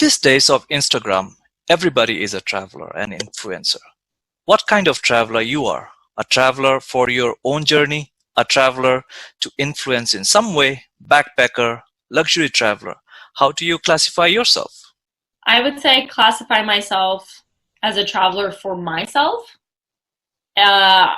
these days of Instagram, everybody is a traveler and influencer. What kind of traveler you are? A traveler for your own journey, a traveler to influence in some way, backpacker, luxury traveler. How do you classify yourself? I would say classify myself as a traveler for myself. Uh,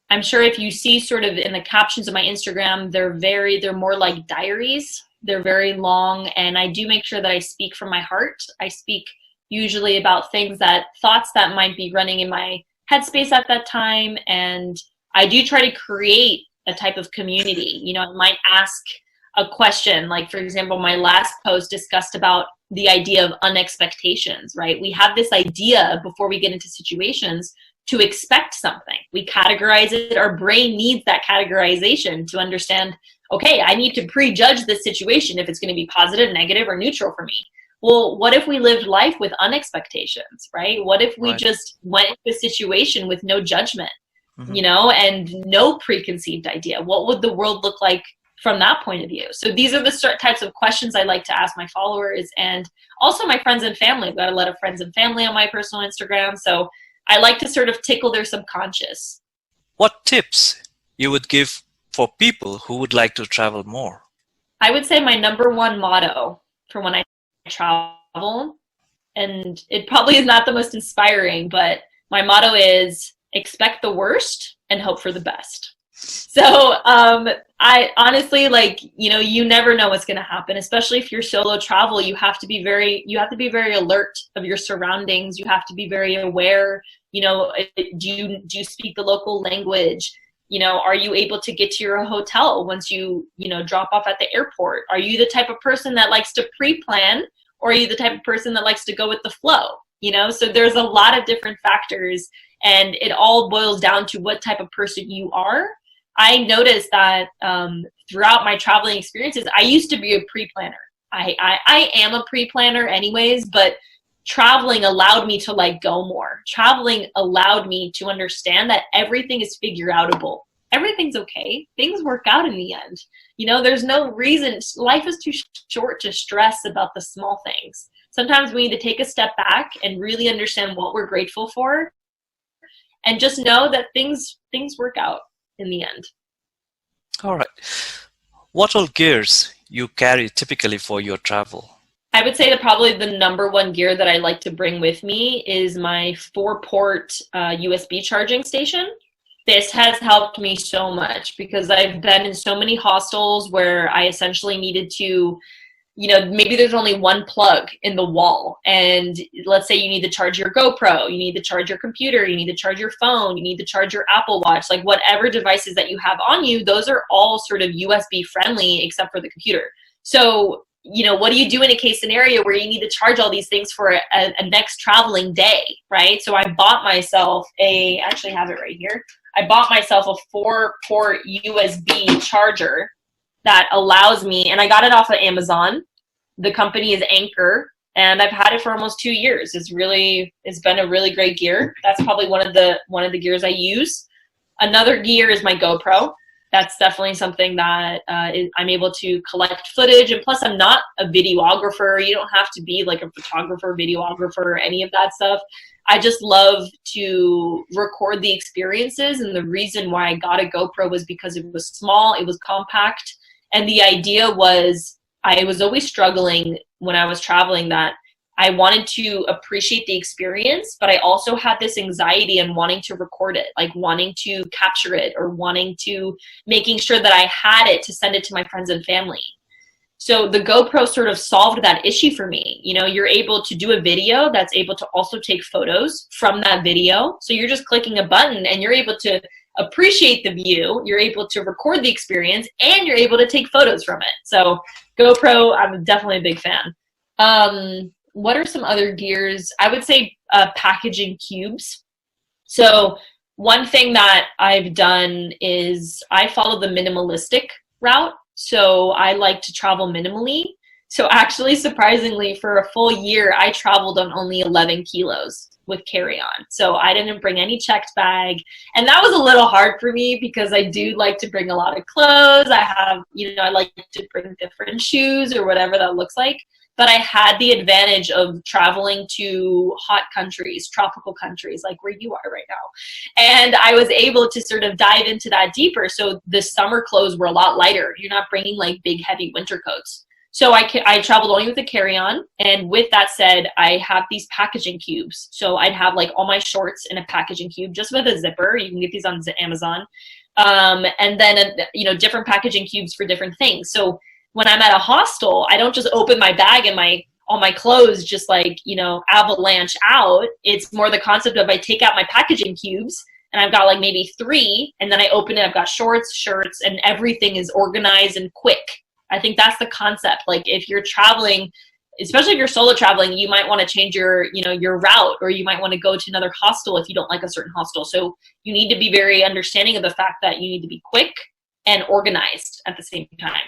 I'm sure if you see sort of in the captions of my Instagram, they're more like diaries. They're very long, and I do make sure that I speak from my heart. I speak usually about thoughts that might be running in my headspace at that time, and I do try to create a type of community. I might ask a question, like for example, my last post discussed about the idea of unexpectations, right? We have this idea before we get into situations to expect something. We categorize it. Our brain needs that categorization to understand, okay, I need to prejudge this situation if it's going to be positive, negative, or neutral for me. Well, what if we lived life with unexpectations, right? What if we just went into a situation with no judgment, and no preconceived idea? What would the world look like from that point of view? So these are the types of questions I like to ask my followers, and also my friends and family. I've got a lot of friends and family on my personal Instagram, so I like to sort of tickle their subconscious. What tips you would give for people who would like to travel more? I would say my number one motto for when I travel, and it probably is not the most inspiring, but my motto is expect the worst and hope for the best. So I honestly, you never know what's going to happen, especially if you're solo travel. You have to be very alert of your surroundings. You have to be very aware. Do you speak the local language? Are you able to get to your hotel once you drop off at the airport? Are you the type of person that likes to pre-plan, or are you the type of person that likes to go with the flow? So there's a lot of different factors, and it all boils down to what type of person you are. I noticed that throughout my traveling experiences, I used to be a pre-planner. I am a pre-planner anyways, but traveling allowed me to go more. Traveling allowed me to understand that everything is figure-outable. Everything's okay. Things work out in the end. There's no reason. Life is too short to stress about the small things. Sometimes we need to take a step back and really understand what we're grateful for, and just know that things work out in the end. All right. What all gears you carry typically for your travel? I would say that probably the number one gear that I like to bring with me is my 4-port USB charging station. This has helped me so much because I've been in so many hostels where I essentially needed to, maybe there's only one plug in the wall, and let's say you need to charge your GoPro, you need to charge your computer, you need to charge your phone, you need to charge your Apple Watch, whatever devices that you have on you, those are all sort of USB friendly except for the computer. So, what do you do in a case scenario where you need to charge all these things for a next traveling day, right? So I bought myself I actually have it right here. I bought myself a 4-port USB charger that allows me, and I got it off of Amazon. The company is Anchor, and I've had it for almost 2 years. It's been a really great gear. That's probably one of the gears I use. Another gear is my GoPro. That's definitely something that I'm able to collect footage, and plus I'm not a videographer. You don't have to be like a photographer, videographer, or any of that stuff. I just love to record the experiences, and the reason why I got a GoPro was because it was small, it was compact, and the idea was I was always struggling when I was traveling that I wanted to appreciate the experience, but I also had this anxiety and wanting to record it, wanting to capture it, or making sure that I had it to send it to my friends and family. So the GoPro sort of solved that issue for me. You're able to do a video that's able to also take photos from that video. So you're just clicking a button and you're able to appreciate the view, you're able to record the experience, and you're able to take photos from it. So GoPro, I'm definitely a big fan. What are some other gears? I would say packaging cubes. So one thing that I've done is I follow the minimalistic route. So I like to travel minimally. So actually, surprisingly, for a full year, I traveled on only 11 kilos with carry-on. So I didn't bring any checked bag. And that was a little hard for me because I do like to bring a lot of clothes. I have, I like to bring different shoes or whatever that looks like. but I had the advantage of traveling to hot countries, tropical countries, like where you are right now. And I was able to sort of dive into that deeper. So the summer clothes were a lot lighter. You're not bringing like big, heavy winter coats. So I traveled only with a carry-on. And with that said, I have these packaging cubes. So I'd have like all my shorts in a packaging cube, just with a zipper. You can get these on Amazon. And then, different packaging cubes for different things. So when I'm at a hostel, I don't just open my bag and all my clothes just like, avalanche out. It's more the concept of I take out my packaging cubes and I've got like maybe 3, and then I open it, I've got shorts, shirts, and everything is organized and quick. I think that's the concept. Like if you're traveling, especially if you're solo traveling, you might want to change your route, or you might want to go to another hostel if you don't like a certain hostel. So you need to be very understanding of the fact that you need to be quick and organized at the same time.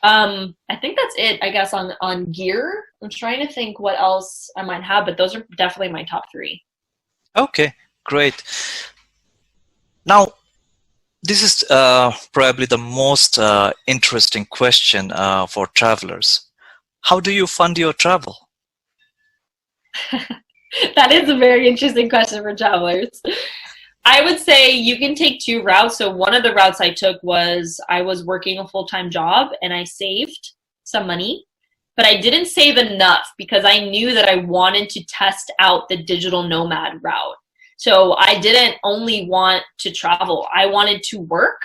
I think that's it, I guess, on gear. I'm trying to think what else I might have, but those are definitely my top 3. Okay, great. Now, this is probably the most interesting question for travelers. How do you fund your travel? That is a very interesting question for travelers. I would say you can take 2 routes. So one of the routes I took was I was working a full-time job and I saved some money, but I didn't save enough because I knew that I wanted to test out the digital nomad route. So I didn't only want to travel. I wanted to work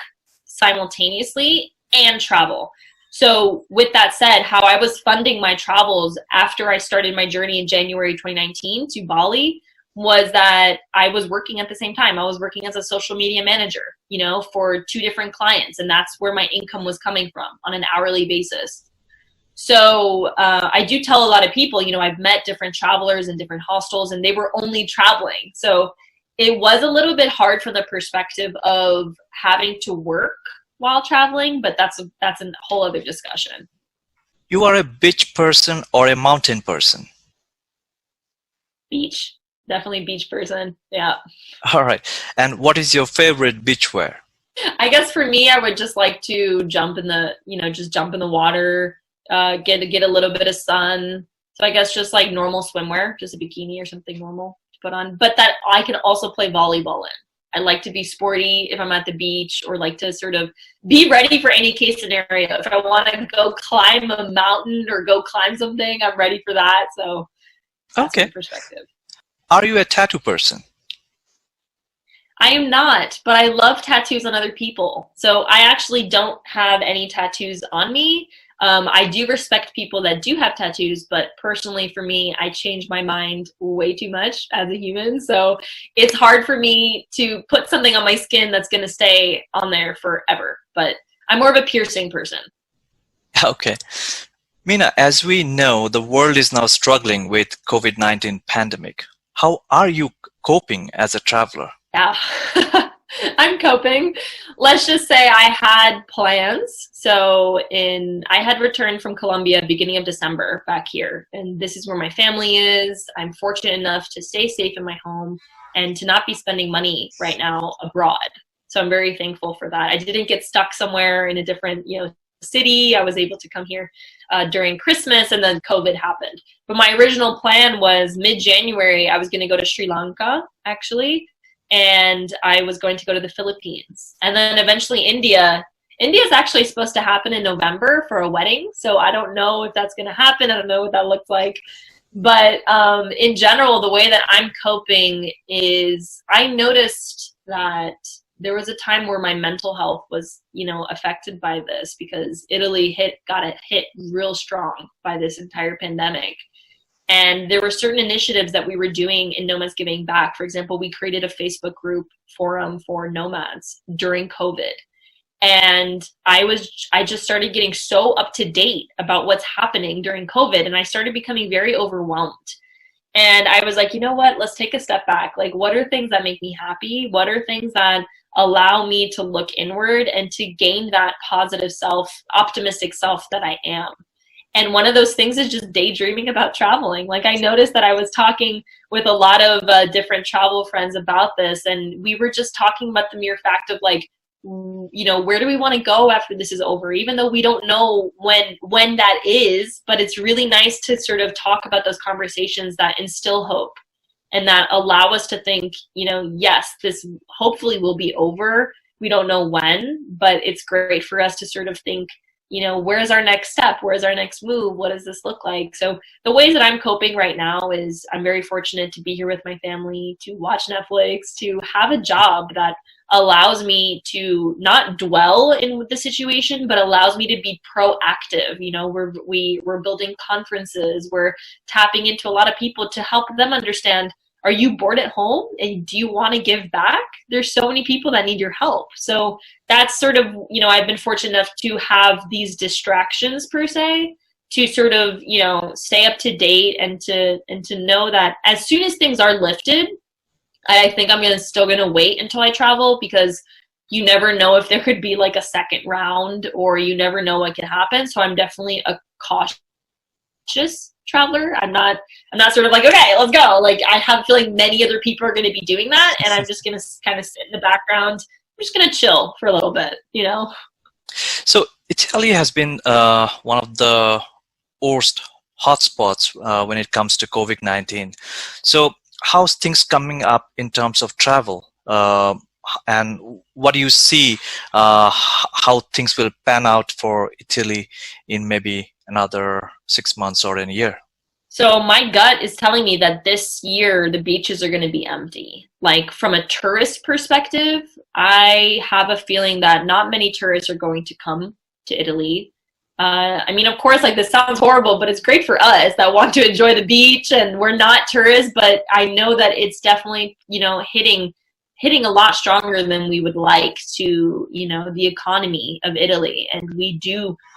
simultaneously and travel. So with that said, how I was funding my travels after I started my journey in January 2019 to Bali was that I was working at the same time. I was working as a social media manager, for 2 different clients. And that's where my income was coming from on an hourly basis. So I do tell a lot of people, I've met different travelers in different hostels and they were only traveling. So it was a little bit hard from the perspective of having to work while traveling, but that's a whole other discussion. You are a beach person or a mountain person? Beach. Definitely beach person. Yeah. All right. And what is your favorite beach wear? I guess for me, I would just like to jump in the water, get a little bit of sun. So I guess just like normal swimwear, just a bikini or something normal to put on. But that I can also play volleyball in. I like to be sporty if I'm at the beach, or like to sort of be ready for any case scenario. If I want to go climb a mountain or go climb something, I'm ready for that. So that's my perspective. Are you a tattoo person? I am not, but I love tattoos on other people. So I actually don't have any tattoos on me. I do respect people that do have tattoos, but personally for me, I change my mind way too much as a human. So it's hard for me to put something on my skin that's going to stay on there forever. But I'm more of a piercing person. Okay. Mina, as we know, the world is now struggling with COVID-19 pandemic. How are you coping as a traveler? Yeah, I'm coping. Let's just say I had plans. So I had returned from Colombia beginning of December back here. And this is where my family is. I'm fortunate enough to stay safe in my home and to not be spending money right now abroad. So I'm very thankful for that. I didn't get stuck somewhere in a different, city. I was able to come here during Christmas, and then COVID happened. But my original plan was mid-January, I was going to go to Sri Lanka, actually, and I was going to go to the Philippines. And then eventually India. India is actually supposed to happen in November for a wedding, so I don't know if that's going to happen. I don't know what that looks like. But in general, the way that I'm coping is I noticed that there was a time where my mental health was, affected by this, because Italy got hit real strong by this entire pandemic. And there were certain initiatives that we were doing in Nomads Giving Back. For example, we created a Facebook group forum for nomads during COVID. And I just started getting so up to date about what's happening during COVID. And I started becoming very overwhelmed. And I was like, you know what, let's take a step back. Like, what are things that make me happy? What are things that allow me to look inward and to gain that positive self, optimistic self that I am? And one of those things is just daydreaming about traveling. Like, I noticed that I was talking with a lot of different travel friends about this, and we were just talking about the mere fact of like, where do we want to go after this is over, even though we don't know when that is. But it's really nice to sort of talk about those conversations that instill hope and that allow us to think, yes, this hopefully will be over. We don't know when, but it's great for us to sort of think, where's our next step? Where's our next move? What does this look like? So the ways that I'm coping right now is I'm very fortunate to be here with my family, to watch Netflix, to have a job that allows me to not dwell in the situation, but allows me to be proactive. We're building conferences, we're tapping into a lot of people to help them understand, are you bored at home and do you want to give back? There's so many people that need your help. So that's sort of, I've been fortunate enough to have these distractions per se to sort of, stay up to date and to know that as soon as things are lifted, I think I'm still going to wait until I travel, because you never know if there could be like a second round, or you never know what can happen. So I'm definitely a cautious traveler. I'm not sort of like, okay, let's go. Like, I have a feeling many other people are going to be doing that, and I'm just going to kind of sit in the background. I'm just going to chill for a little bit, So Italy has been one of the worst hotspots when it comes to COVID-19. So how's things coming up in terms of travel? And what do you see how things will pan out for Italy in maybe another 6 months or in a year? So my gut is telling me that this year the beaches are going to be empty. Like, from a tourist perspective, I have a feeling that not many tourists are going to come to Italy. Of course, like, this sounds horrible, but it's great for us that want to enjoy the beach and we're not tourists. But I know that it's definitely, hitting a lot stronger than we would like to, the economy of Italy. And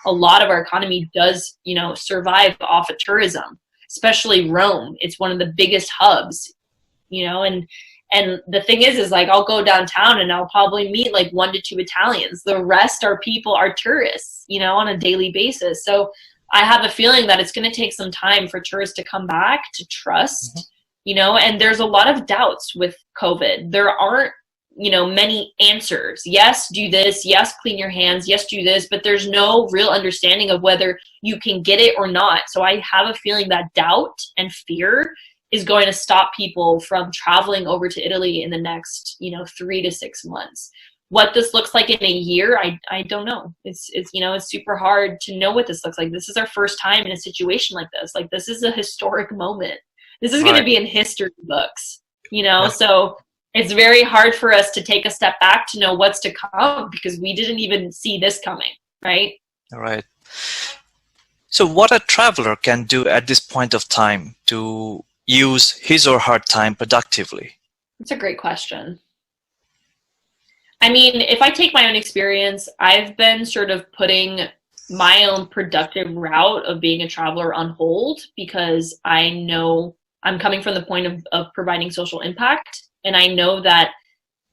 a lot of our economy does, survive off of tourism, especially Rome. It's one of the biggest hubs, and the thing is like, I'll go downtown and I'll probably meet like 1 to 2 Italians. The rest are tourists, on a daily basis. So I have a feeling that it's going to take some time for tourists to come back, to trust, and there's a lot of doubts with COVID. There aren't, many answers. Yes, do this. Yes, clean your hands. Yes, do this. But there's no real understanding of whether you can get it or not. So I have a feeling that doubt and fear is going to stop people from traveling over to Italy in the next, 3 to 6 months. What this looks like in a year, I don't know. It's super hard to know what this looks like. This is our first time in a situation like this. Like, this is a historic moment. This is going to be in history books, so it's very hard for us to take a step back to know what's to come, because we didn't even see this coming, right? All right. So what a traveler can do at this point of time to use his or her time productively? That's a great question. If I take my own experience, I've been sort of putting my own productive route of being a traveler on hold, because I know I'm coming from the point of providing social impact. And I know that,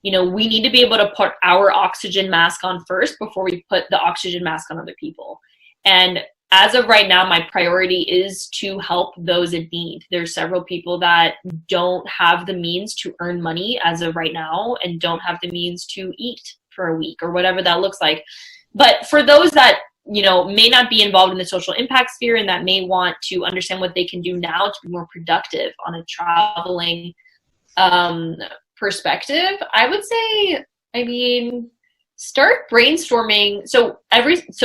we need to be able to put our oxygen mask on first before we put the oxygen mask on other people. And as of right now, my priority is to help those in need. There's several people that don't have the means to earn money as of right now, and don't have the means to eat for a week or whatever that looks like. But for those that, may not be involved in the social impact sphere and that may want to understand what they can do now to be more productive on a traveling perspective, I would say, start brainstorming. So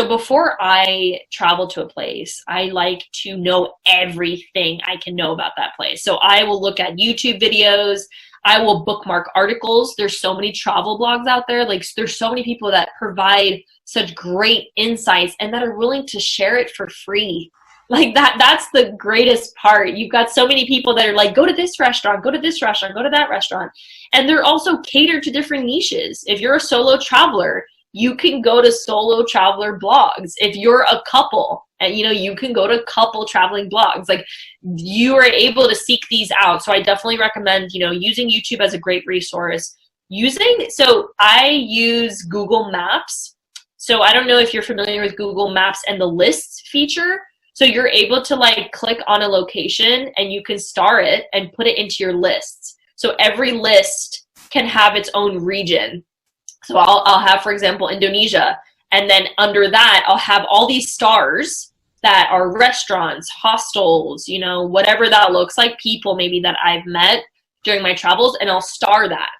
before I travel to a place, I like to know everything I can know about that place. So I will look at YouTube videos. I will bookmark articles. There's so many travel blogs out there. Like, there's so many people that provide such great insights and that are willing to share it for free. Like, that's the greatest part. You've got so many people that are like, go to this restaurant, go to this restaurant, go to that restaurant. And they're also catered to different niches. If you're a solo traveler, you can go to solo traveler blogs. If you're a couple, and you can go to couple traveling blogs. Like, you are able to seek these out. So I definitely recommend, using YouTube as a great resource. So I use Google Maps. So I don't know if you're familiar with Google Maps and the lists feature. So you're able to click on a location and you can star it and put it into your lists. So every list can have its own region. So I'll have, for example, Indonesia, and then under that, I'll have all these stars that are restaurants, hostels, you know, whatever that looks like, people maybe that I've met during my travels, and I'll star that.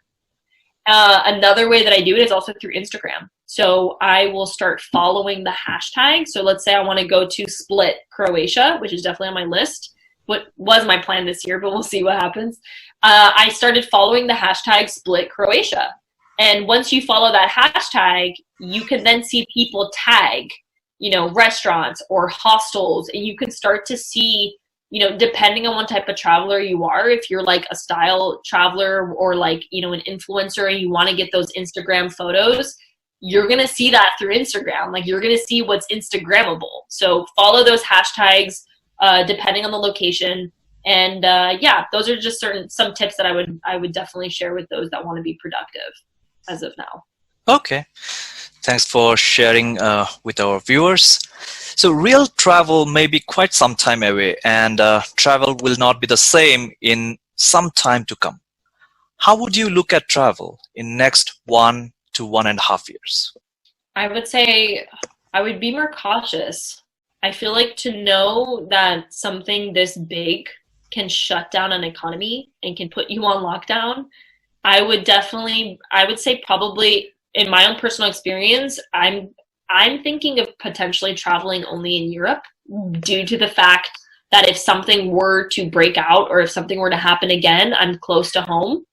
Another way that I do it is also through Instagram. So I will start following the hashtag. So let's say I want to go to Split, Croatia, which is definitely on my list. What was my plan this year, but we'll see what happens. I started following the hashtag Split Croatia. And once you follow that hashtag, you can then see people tag, you know, restaurants or hostels, and you can start to see, you know, depending on what type of traveler you are, if you're like a style traveler or like, you know, an influencer and you want to get those Instagram photos, you're going to see that through Instagram. Like you're going to see what's Instagrammable. So follow those hashtags, depending on the location. And yeah, those are just some tips that I would definitely share with those that want to be productive as of now. Okay. Thanks for sharing with our viewers. So real travel may be quite some time away, and travel will not be the same in some time to come. How would you look at travel in next 1 to 1.5 years? I would say I would be more cautious. I feel like to know that something this big can shut down an economy and can put you on lockdown, I would say probably in my own personal experience, I'm thinking of potentially traveling only in Europe due to the fact that if something were to break out or if something were to happen again, I'm close to home.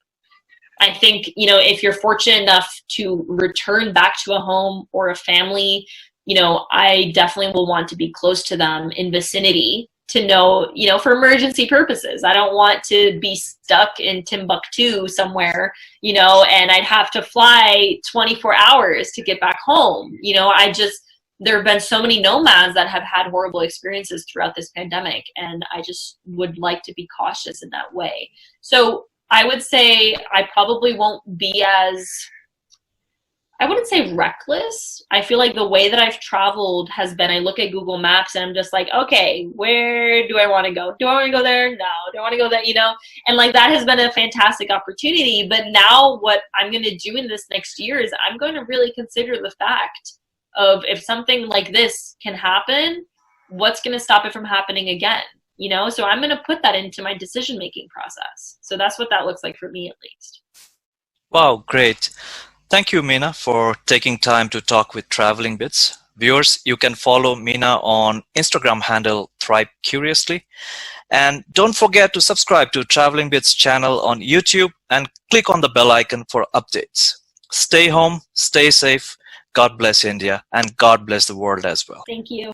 I think, you know, if you're fortunate enough to return back to a home or a family, you know, I definitely will want to be close to them in vicinity to know, you know, for emergency purposes. I don't want to be stuck in Timbuktu somewhere, you know, and I'd have to fly 24 hours to get back home. You know, there have been so many nomads that have had horrible experiences throughout this pandemic, and I just would like to be cautious in that way. So I would say I probably won't be I wouldn't say reckless. I feel like the way that I've traveled has been, I look at Google Maps and I'm just like, okay, where do I want to go? Do I want to go there? No. Do I want to go there? You know, and like that has been a fantastic opportunity. But now what I'm going to do in this next year is I'm going to really consider the fact of if something like this can happen, what's going to stop it from happening again? You know, so I'm going to put that into my decision-making process. So that's what that looks like for me, at least. Wow, great. Thank you, Mina, for taking time to talk with Traveling Bits. Viewers, you can follow Mina on Instagram handle Thrive Curiously. And don't forget to subscribe to Traveling Bits channel on YouTube and click on the bell icon for updates. Stay home, stay safe. God bless India, and God bless the world as well. Thank you.